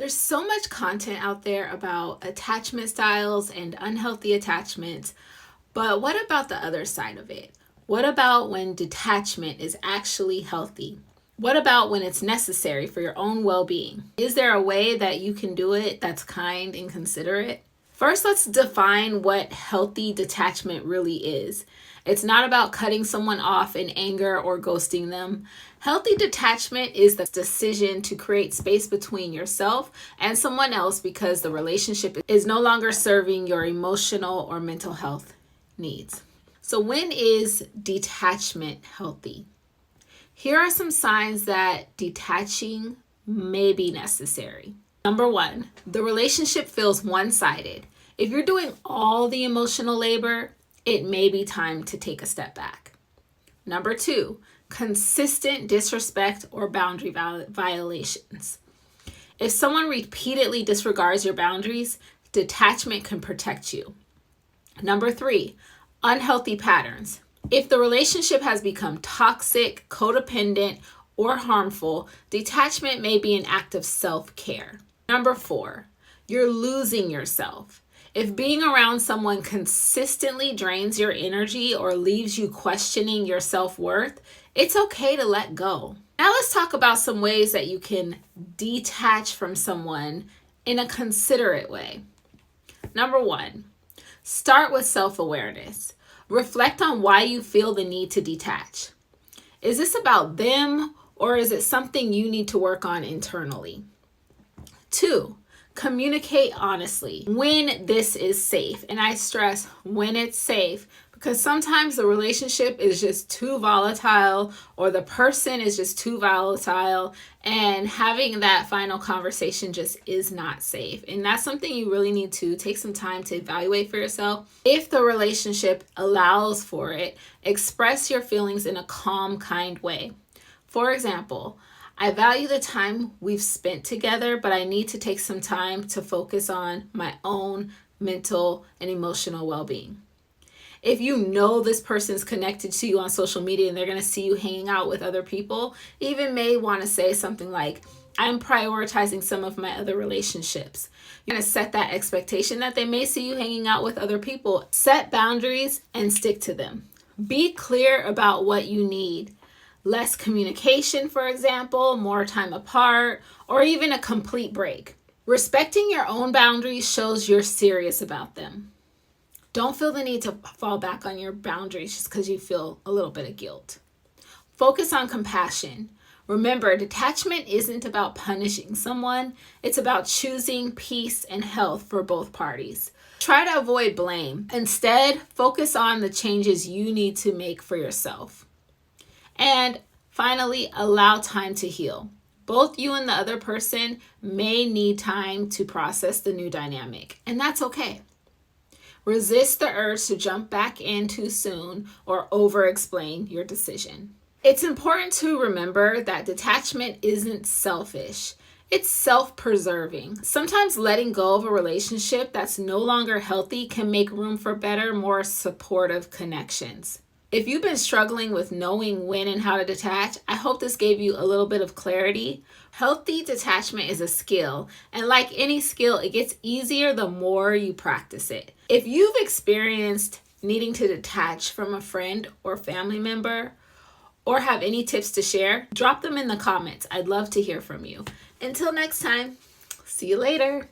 There's so much content out there about attachment styles and unhealthy attachments, but what about the other side of it? What about when detachment is actually healthy? What about when it's necessary for your own well-being? Is there a way that you can do it that's kind and considerate? First, let's define what healthy detachment really is. It's not about cutting someone off in anger or ghosting them. Healthy detachment is the decision to create space between yourself and someone else because the relationship is no longer serving your emotional or mental health needs. So, when is detachment healthy? Here are some signs that detaching may be necessary. Number one, the relationship feels one-sided. If you're doing all the emotional labor, it may be time to take a step back. Number two, consistent disrespect or boundary violations. If someone repeatedly disregards your boundaries, detachment can protect you. Number three, unhealthy patterns. If the relationship has become toxic, codependent, or harmful, detachment may be an act of self-care. Number four, you're losing yourself. If being around someone consistently drains your energy or leaves you questioning your self-worth, it's okay to let go. Now let's talk about some ways that you can detach from someone in a considerate way. Number one, start with self-awareness. Reflect on why you feel the need to detach. Is this about them or is it something you need to work on internally? Two, communicate honestly when this is safe. And I stress when it's safe because sometimes the relationship is just too volatile or the person is just too volatile and having that final conversation just is not safe. And that's something you really need to take some time to evaluate for yourself. If the relationship allows for it, express your feelings in a calm, kind way. For example, I value the time we've spent together, but I need to take some time to focus on my own mental and emotional well-being. If you know this person's connected to you on social media and they're going to see you hanging out with other people, even may want to say something like, I'm prioritizing some of my other relationships. You're going to set that expectation that they may see you hanging out with other people. Set boundaries and stick to them. Be clear about what you need. Less communication, for example, more time apart, or even a complete break. Respecting your own boundaries shows you're serious about them. Don't feel the need to fall back on your boundaries just because you feel a little bit of guilt. Focus on compassion. Remember, detachment isn't about punishing someone. It's about choosing peace and health for both parties. Try to avoid blame. Instead, focus on the changes you need to make for yourself. And finally, allow time to heal. Both you and the other person may need time to process the new dynamic, and that's okay. Resist the urge to jump back in too soon or over-explain your decision. It's important to remember that detachment isn't selfish. It's self-preserving. Sometimes letting go of a relationship that's no longer healthy can make room for better, more supportive connections. If you've been struggling with knowing when and how to detach, I hope this gave you a little bit of clarity. Healthy detachment is a skill, and like any skill, it gets easier the more you practice it. If you've experienced needing to detach from a friend or family member, or have any tips to share, drop them in the comments. I'd love to hear from you. Until next time, see you later.